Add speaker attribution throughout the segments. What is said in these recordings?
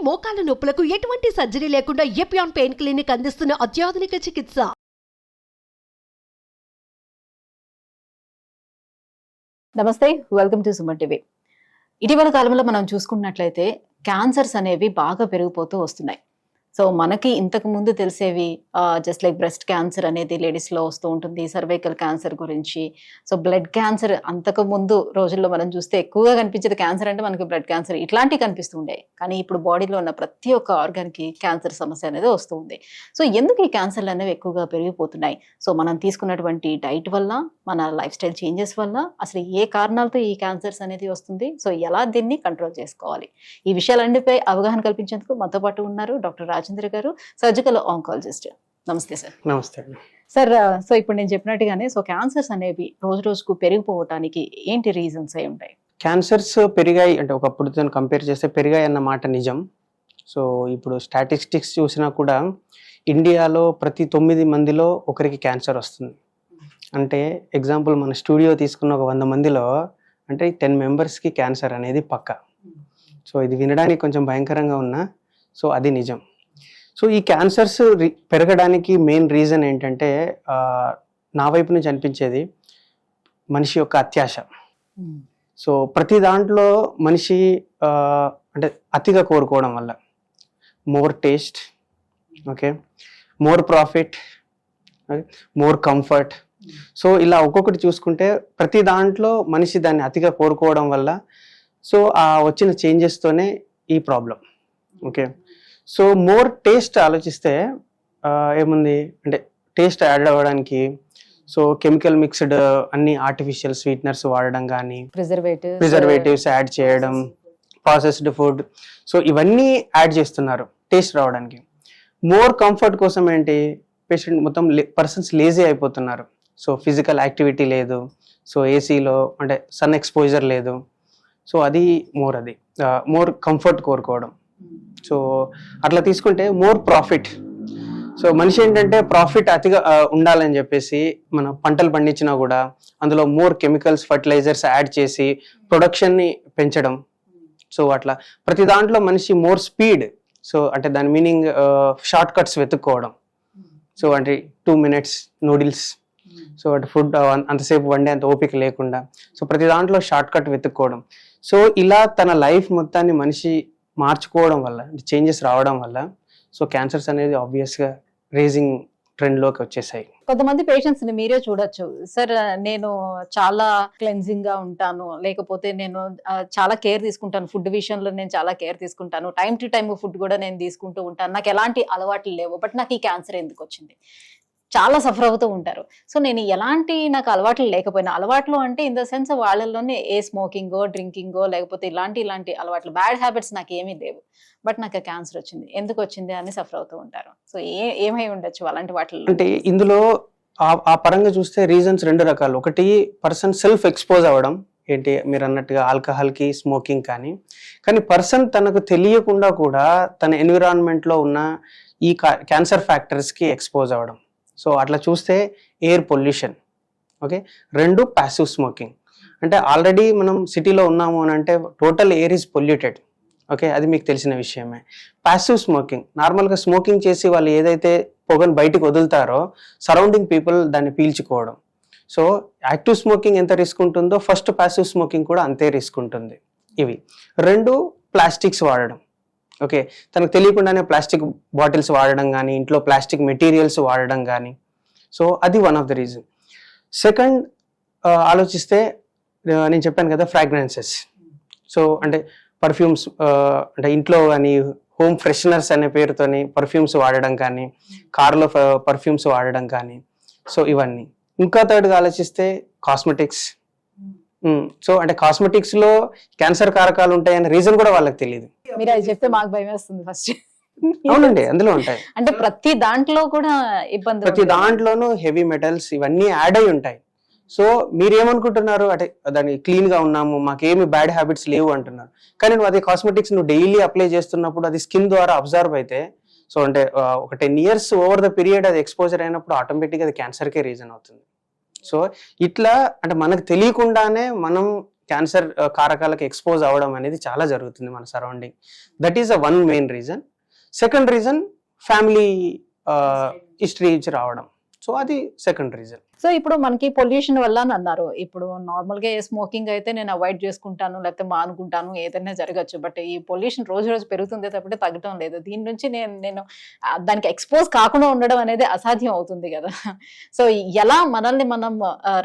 Speaker 1: మోకాల నొప్పులకు ఎటువంటి సర్జరీ లేకుండా ఎపియాన్ పెయిన్ క్లినిక్ అందిస్తున్న అత్యాధునిక చికిత్స.
Speaker 2: నమస్తే, వెల్కమ్ టు సుమన్ టీవీ. ఇటీవల కాలంలో మనం చూసుకున్నట్లయితే క్యాన్సర్స్ అనేవి బాగా పెరిగిపోతూ వస్తున్నాయి. సో మనకి ఇంతకు ముందు తెలిసేవి జస్ట్ లైక్ బ్రెస్ట్ క్యాన్సర్ అనేది లేడీస్లో వస్తూ ఉంటుంది, సర్వైకల్ క్యాన్సర్ గురించి. సో బ్లడ్ క్యాన్సర్ అంతకు ముందు రోజుల్లో మనం చూస్తే ఎక్కువగా కనిపించేది క్యాన్సర్ అంటే మనకి బ్లడ్ క్యాన్సర్ ఇట్లాంటివి కనిపిస్తుండే. కానీ ఇప్పుడు బాడీలో ఉన్న ప్రతి ఒక్క ఆర్గాన్కి క్యాన్సర్ సమస్య అనేది వస్తూ ఉంది. సో ఎందుకు ఈ క్యాన్సర్లు అనేవి ఎక్కువగా పెరిగిపోతున్నాయి? సో మనం తీసుకున్నటువంటి డైట్ వల్ల, మన లైఫ్ స్టైల్ చేంజెస్ వల్ల అసలు ఏ కారణాలతో ఈ క్యాన్సర్స్ అనేది వస్తుంది, సో ఎలా దీన్ని కంట్రోల్ చేసుకోవాలి, ఈ విషయాలన్నిపై అవగాహన కల్పించేందుకు మనతో పాటు ఉన్నారు డాక్టర్ రాజేంద్ర గారు, సర్జికల్ ఆంకాలజిస్ట్. నమస్తే సార్.
Speaker 3: నమస్తే
Speaker 2: సార్. సో ఇప్పుడు నేను చెప్పినట్టుగానే సో క్యాన్సర్స్ అనేవి రోజు రోజుకు పెరిగిపోవటానికి ఏంటి రీజన్స్ అయి ఉంటాయి?
Speaker 3: క్యాన్సర్స్ పెరిగాయి అంటే ఒకప్పుడు దాన్ని కంపేర్ చేస్తే పెరిగాయి అన్న మాట నిజం. సో ఇప్పుడు స్టాటిస్టిక్స్ చూసినా కూడా ఇండియాలో ప్రతి 9 మందిలో ఒకరికి క్యాన్సర్ వస్తుంది. అంటే ఎగ్జాంపుల్ మన స్టూడియో తీసుకున్న ఒక 100 మందిలో అంటే 10 మెంబర్స్కి క్యాన్సర్ అనేది పక్కా. సో ఇది వినడానికి కొంచెం భయంకరంగా ఉన్నా సో అది నిజం. సో ఈ క్యాన్సర్స్ పెరగడానికి మెయిన్ రీజన్ ఏంటంటే నా వైపు నుంచి అనిపించేది మనిషి యొక్క అత్యాశ. సో ప్రతి దాంట్లో మనిషి అంటే అతిగా కోరుకోవడం వల్ల more taste, okay, more profit, more comfort. So ఇలా ఒక్కొక్కటి చూసుకుంటే ప్రతి దాంట్లో మనిషి దాన్ని అతిగా కోరుకోవడం వల్ల సో ఆ వచ్చిన చేంజెస్తోనే ఈ problem. Okay, so more taste ఆలోచిస్తే ఏముంది అంటే టేస్ట్ యాడ్ అవ్వడానికి సో కెమికల్ మిక్స్డ్ అన్ని ఆర్టిఫిషియల్ స్వీట్నర్స్ వాడడం కానీ, ప్రిజర్వేటివ్స్ యాడ్ చేయడం, ప్రాసెస్డ్ ఫుడ్, సో ఇవన్నీ యాడ్ చేస్తున్నారు టేస్ట్ రావడానికి. మోర్ కంఫర్ట్ కోసం ఏంటి, పేషెంట్ మొత్తం పర్సన్స్ లేజీ అయిపోతున్నారు. సో ఫిజికల్ యాక్టివిటీ లేదు, సో ఏసీలో అంటే సన్ ఎక్స్పోజర్ లేదు. సో అది మోర్ కంఫర్ట్ కోరుకోవడం. సో అట్లా తీసుకుంటే మోర్ ప్రాఫిట్. సో మనిషి ఏంటంటే ప్రాఫిట్ అతిగా ఉండాలని చెప్పేసి మన పంటలు పండించినా కూడా అందులో మోర్ కెమికల్స్, ఫర్టిలైజర్స్ యాడ్ చేసి ప్రొడక్షన్ని పెంచడం. సో అట్లా ప్రతి దాంట్లో మనిషి మోర్ స్పీడ్. సో అంటే దాని మీనింగ్ షార్ట్ కట్స్ వెతుక్కోవడం. సో అంటే 2 minutes నూడిల్స్, సో అటు ఫుడ్ అంతసేపు వండే అంత ఓపిక లేకుండా సో ప్రతి దాంట్లో షార్ట్ కట్ వెతుక్కోవడం. సో ఇలా తన లైఫ్ మొత్తాన్ని మనిషి మార్చుకోవడం వల్ల, చేంజెస్ రావడం వల్ల సో క్యాన్సర్స్ అనేది ఆబ్వియస్గా రేజింగ్ ట్రెండ్లోకి వచ్చేసాయి.
Speaker 2: కొంతమంది పేషెంట్స్ ని మీరే చూడొచ్చు, సార్ నేను చాలా క్లెన్జింగ్ గా ఉంటాను, లేకపోతే నేను చాలా కేర్ తీసుకుంటాను, ఫుడ్ విషయంలో నేను చాలా కేర్ తీసుకుంటాను, టైం టు టైం ఫుడ్ కూడా నేను తీసుకుంటూ ఉంటాను, నాకు ఎలాంటి అలవాట్లు లేవు, బట్ నాకు ఈ క్యాన్సర్ ఎందుకు వచ్చింది, చాలా సఫర్ అవుతూ ఉంటారు. సో నేను ఎలాంటి నాకు అలవాట్లు లేకపోయినా, అలవాట్లు అంటే ఇన్ ద సెన్స్ వాళ్ళలోనే ఏ స్మోకింగో, డ్రింకింగో, లేకపోతే ఇలాంటి అలవాట్లు, బ్యాడ్ హ్యాబిట్స్ నాకు ఏమీ లేవు, బట్ నాకు క్యాన్సర్ వచ్చింది, ఎందుకు వచ్చింది అని సఫర్ అవుతూ ఉంటారు. సో ఏమై ఉండొచ్చు అలాంటి వాటిలో?
Speaker 3: అంటే ఇందులో ఆ పరంగా చూస్తే రీజన్స్ 2 రకాలు. ఒకటి పర్సన్ సెల్ఫ్ ఎక్స్పోజ్ అవ్వడం, ఏంటి మీరు అన్నట్టుగా ఆల్కహాల్కి, స్మోకింగ్ కానీ పర్సన్ తనకు తెలియకుండా కూడా తన ఎన్విరాన్మెంట్లో ఉన్న ఈ క్యాన్సర్ ఫ్యాక్టర్స్కి ఎక్స్పోజ్ అవ్వడం. సో అట్లా చూస్తే air pollution, okay. 2 passive smoking. అంటే ఆల్రెడీ మనం సిటీలో ఉన్నాము అని అంటే total air is polluted, okay, అది మీకు తెలిసిన విషయమే. ప్యాసివ్ స్మోకింగ్, నార్మల్గా స్మోకింగ్ చేసి వాళ్ళు ఏదైతే పొగను బయటకు వదులుతారో సరౌండింగ్ పీపుల్ దాన్ని పీల్చుకోవడం. సో యాక్టివ్ స్మోకింగ్ ఎంత రిస్క్ ఉంటుందో ఫస్ట్ ప్యాసివ్ స్మోకింగ్ కూడా అంతే రిస్క్ ఉంటుంది. ఇవి 2 ప్లాస్టిక్స్ వాడడం, ఓకే, తనకు తెలియకుండానే ప్లాస్టిక్ బాటిల్స్ వాడడం కానీ, ఇంట్లో ప్లాస్టిక్ మెటీరియల్స్ వాడడం కానీ, సో అది one of the reason. Second ఆలోచిస్తే నేను చెప్పాను కదా ఫ్రాగ్రెన్సెస్. సో అంటే పర్ఫ్యూమ్స్, అంటే ఇంట్లో కానీ హోమ్ ఫ్రెషనర్స్ అనే పేరుతోని పర్ఫ్యూమ్స్ వాడడం కానీ, కార్లో పర్ఫ్యూమ్స్ వాడడం కానీ, సో ఇవన్నీ. ఇంకా థర్డ్గా ఆలోచిస్తే కాస్మెటిక్స్. సో అంటే కాస్మెటిక్స్ లో క్యాన్సర్ కారకాలు ఉంటాయనే రీజన్ కూడా వాళ్ళకి తెలియదు.
Speaker 2: మీరు అది చెప్తే మాకు భయం వేస్తుంది ఫస్ట్.
Speaker 3: అవునండి, అందులో ఉంటాయి.
Speaker 2: అంటే ప్రతి దాంట్లో కూడా ఇబ్బంది,
Speaker 3: ప్రతి దాంట్లోనూ హెవీ మెటల్స్ ఇవన్నీ యాడ్ అయి ఉంటాయి. సో మీరేమనుకుంటున్నారు అంటే దాన్ని క్లీన్ గా ఉన్నాము, మాకేమి బ్యాడ్ హ్యాబిట్స్ లేవు అంటున్నారు. కానీ నువ్వు అది కాస్మెటిక్స్ నువ్వు డైలీ అప్లై చేస్తున్నప్పుడు అది స్కిన్ ద్వారా అబ్జర్వ్ అయితే, సో అంటే ఒక 10 years ఓవర్ ద పీరియడ్ అది ఎక్స్పోజర్ అయినప్పుడు ఆటోమేటిక్గా అది క్యాన్సర్కే రీజన్ అవుతుంది. సో ఇట్లా అంటే మనకు తెలియకుండానే మనం క్యాన్సర్ కారకాలకు ఎక్స్పోజ్ అవ్వడం అనేది చాలా జరుగుతుంది మన surrounding. That is one main reason. Second reason family history ఇచ్చి రావడం. సో అది సెకండ్ రీజన్.
Speaker 2: సో ఇప్పుడు మనకి పొల్యూషన్ వల్ల అని అన్నారు. ఇప్పుడు నార్మల్ గా స్మోకింగ్ అయితే నేను అవాయిడ్ చేసుకుంటాను, లేకపోతే మానుకుంటాను, ఏదైనా జరగచ్చు. బట్ ఈ పొల్యూషన్ రోజు రోజు పెరుగుతుంది తప్పితే తగ్గడం లేదు. దీని నుంచి నేను దానికి ఎక్స్పోజ్ కాకుండా ఉండడం అనేది అసాధ్యం అవుతుంది కదా. సో ఎలా మనల్ని మనం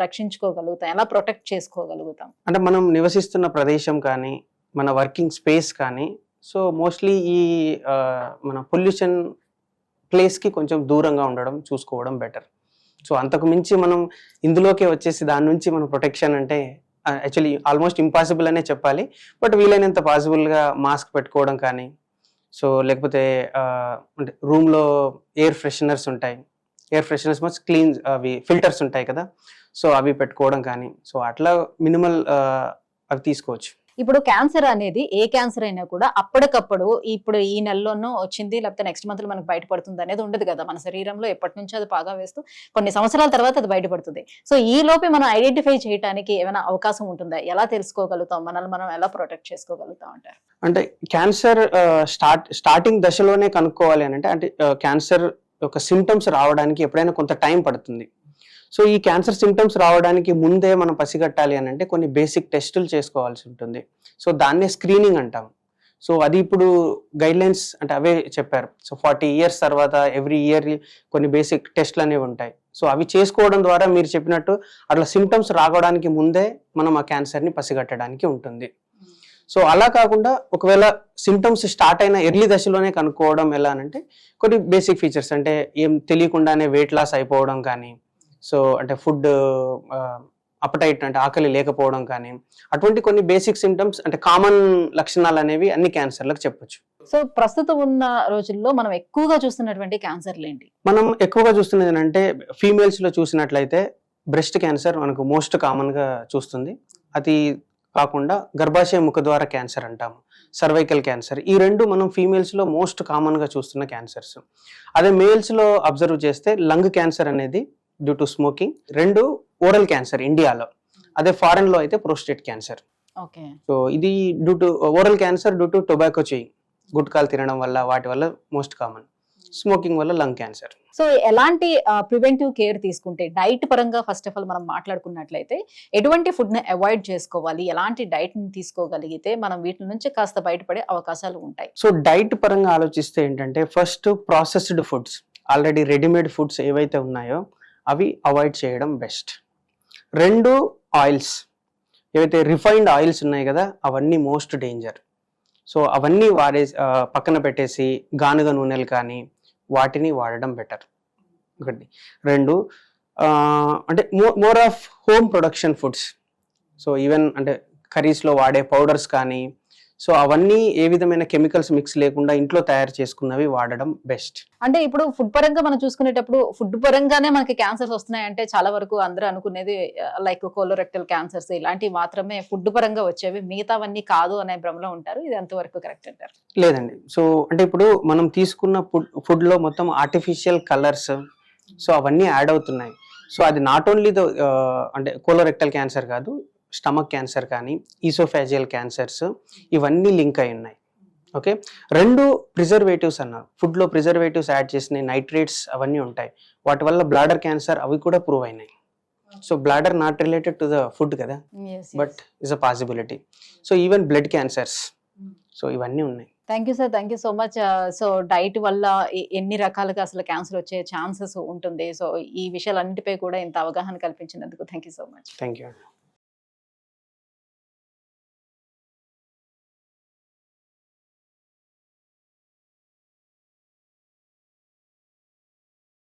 Speaker 2: రక్షించుకోగలుగుతాం, ఎలా ప్రొటెక్ట్ చేసుకోగలుగుతాం?
Speaker 3: అంటే మనం నివసిస్తున్న ప్రదేశం కానీ, మన వర్కింగ్ స్పేస్ కానీ, సో మోస్ట్లీ ఈ మన పొల్యూషన్ ప్లేస్కి కొంచెం దూరంగా ఉండడం చూసుకోవడం బెటర్. సో అంతకు మించి మనం ఇందులోకే వచ్చేసి దాని నుంచి మనం ప్రొటెక్షన్ అంటే యాక్చువల్లీ ఆల్మోస్ట్ ఇంపాసిబుల్ అనే చెప్పాలి. బట్ వీలైనంత పాసిబుల్గా మాస్క్ పెట్టుకోవడం కానీ, సో లేకపోతే అంటే రూమ్లో ఎయిర్ ఫ్రెషనర్స్ ఉంటాయి, ఎయిర్ ఫ్రెషనర్స్ మస్ట్ క్లీన్, అవి ఫిల్టర్స్ ఉంటాయి కదా, సో అవి పెట్టుకోవడం కానీ, సో అట్లా మినిమల్ అవి తీసుకోవచ్చు.
Speaker 2: ఇప్పుడు క్యాన్సర్ అనేది ఏ క్యాన్సర్ అయినా కూడా అప్పటికప్పుడు ఇప్పుడు ఈ నెలలోనూ వచ్చింది లేకపోతే నెక్స్ట్ మంత్ లో మనకు బయటపడుతుంది అనేది ఉండదు కదా. మన శరీరంలో ఎప్పటి నుంచో అది బాగా వేస్తూ కొన్ని సంవత్సరాల తర్వాత అది బయటపడుతుంది. సో ఈ లోపే మనం ఐడెంటిఫై చేయడానికి ఏమైనా అవకాశం ఉంటుందా? ఎలా తెలుసుకోగలుగుతాం, మనల్ని మనం ఎలా ప్రొటెక్ట్ చేసుకోగలుగుతాం అంటారు?
Speaker 3: అంటే క్యాన్సర్ స్టార్టింగ్ దశలోనే కనుక్కోవాలి అని అంటే క్యాన్సర్ యొక్క సిమ్టమ్స్ రావడానికి ఎప్పుడైనా కొంత టైం పడుతుంది. సో ఈ క్యాన్సర్ సిమ్టమ్స్ రావడానికి ముందే మనం పసిగట్టాలి అని అంటే కొన్ని బేసిక్ టెస్టులు చేసుకోవాల్సి ఉంటుంది. సో దాన్నే స్క్రీనింగ్ అంటాం. సో అది ఇప్పుడు గైడ్ లైన్స్ అంటే అవే చెప్పారు. సో 40 years తర్వాత ఎవ్రీ ఇయర్ కొన్ని బేసిక్ టెస్ట్లు అనేవి ఉంటాయి. సో అవి చేసుకోవడం ద్వారా మీరు చెప్పినట్టు అట్లా సిమ్టమ్స్ రావడానికి ముందే మనం ఆ క్యాన్సర్ని పసిగట్టడానికి ఉంటుంది. సో అలా కాకుండా ఒకవేళ సిమ్టమ్స్ స్టార్ట్ అయిన ఎర్లీ దశలోనే కనుక్కోవడం ఎలా అంటే కొన్ని బేసిక్ ఫీచర్స్ అంటే ఏం తెలియకుండానే వెయిట్ లాస్ అయిపోవడం కానీ, సో అంటే ఫుడ్ అపటైట్ అంటే ఆకలి లేకపోవడం కానీ, అటువంటి కొన్ని బేసిక్ సిమ్టమ్స్ అంటే కామన్ లక్షణాలు అనేవి అన్ని క్యాన్సర్లకు చెప్పొచ్చు.
Speaker 2: సో ప్రస్తుతం ఉన్న రోజుల్లో మనం ఎక్కువగా చూస్తున్నటువంటి క్యాన్సర్లు ఏంటి?
Speaker 3: మనం ఎక్కువగా చూస్తున్నది ఏంటంటే ఫీమేల్స్ లో చూసినట్లయితే బ్రెస్ట్ క్యాన్సర్ మనకు మోస్ట్ కామన్ గా చూస్తుంది. అది కాకుండా గర్భాశయ ముఖద్వార క్యాన్సర్ అంటాము, సర్వైకల్ క్యాన్సర్, ఈ రెండు మనం ఫీమేల్స్ లో మోస్ట్ కామన్ గా చూస్తున్న క్యాన్సర్స్. అదే మేల్స్ లో అబ్జర్వ్ చేస్తే లంగ్ క్యాన్సర్ అనేది డ్యూ టు స్మోకింగ్, రెండు ఓరల్ క్యాన్సర్ ఇండియాలో, అదే ఫారెన్ లో అయితే ప్రోస్టేట్ క్యాన్సర్.
Speaker 2: ఓకే.
Speaker 3: సో ఇది due to oral cancer due to tobacco చేయి, గుట్కాలు తినడం వల్ల, వాటి వల్ల మోస్ట్ కామన్. స్మోకింగ్ వల్ల లంగ్ క్యాన్సర్.
Speaker 2: సో ఎలాంటి ప్రివెంటివ్ కేర్ తీసుకుంటే, డైట్ పరంగా ఫస్ట్ ఆఫ్ ఆల్ మనం మాట్లాడుకున్నట్లయితే ఎటువంటి ఫుడ్ ని అవాయిడ్ చేసుకోవాలి, ఎలాంటి డైట్ ని తీసుకోగలిగితే మనం వీటి నుంచి కాస్త బయటపడే అవకాశాలు ఉంటాయి?
Speaker 3: సో డైట్ పరంగా ఆలోచిస్తే ఏంటంటే first processed foods, already readymade foods ఏవైతే ఉన్నాయో అవి అవాయిడ్ చేయడం బెస్ట్. రెండు ఆయిల్స్, ఏవైతే రిఫైన్డ్ ఆయిల్స్ ఉన్నాయి కదా అవన్నీ మోస్ట్ డేంజర్. సో అవన్నీ పక్కన పెట్టేసి గానుగ నూనెలు కానీ వాటిని వాడడం బెటర్. ఒకటి. రెండు అంటే more of home production foods. So even అంటే కర్రీస్లో వాడే పౌడర్స్ కానీ, సో అవన్నీ ఏ విధమైన కెమికల్స్ మిక్స్ లేకుండా ఇంట్లో తయారు చేసుకున్నవి వాడడం బెస్ట్.
Speaker 2: అంటే ఇప్పుడు ఫుడ్ పరంగా మనం చూసుకునేటప్పుడు ఫుడ్ పరంగానే మనకి క్యాన్సర్స్ వస్తున్నాయి అంటే చాలా వరకు అందరూ అనుకునేది లైక్ కోలోరెక్టల్ క్యాన్సర్స్ ఇలాంటివి మాత్రమే ఫుడ్ పరంగా వచ్చేవి, మిగతావన్నీ కాదు అనే భ్రమలో ఉంటారు. ఇది ఎంతవరకు కరెక్ట్ అంటారు?
Speaker 3: లేదండి. సో అంటే ఇప్పుడు మనం తీసుకున్న ఫుడ్ లో మొత్తం ఆర్టిఫిషియల్ కలర్స్, సో అవన్నీ యాడ్ అవుతున్నాయి. సో అది నాట్ ఓన్లీ అంటే కోలోరెక్టల్ క్యాన్సర్ కాదు, స్టమక్ క్యాన్సర్ కానీ, ఈసోఫాజియల్ క్యాన్సర్స్, ఇవన్నీ లింక్ అయి ఉన్నాయి. ఓకే. రెండు ప్రిజర్వేటివ్స్ అన్నారు, ఫుడ్లో ప్రిజర్వేటివ్స్ యాడ్ చేసిన నైట్రేట్స్ అవన్నీ ఉంటాయి, వాటి వల్ల బ్లాడర్ క్యాన్సర్ అవి కూడా ప్రూవ్ అయినాయి. So bladder not related to the food కదా, but is a possibility. So even blood cancers, so ఇవన్నీ ఉన్నాయి.
Speaker 2: Thank you sir, thank you so much. So diet వల్ల ఎన్ని రకాలుగా అసలు క్యాన్సర్ వచ్చే ఛాన్సెస్ ఉంటుంది, సో ఈ విషయాలన్నిటిపై కూడా ఇంత అవగాహన కల్పించినందుకు thank you so much.
Speaker 3: Thank you.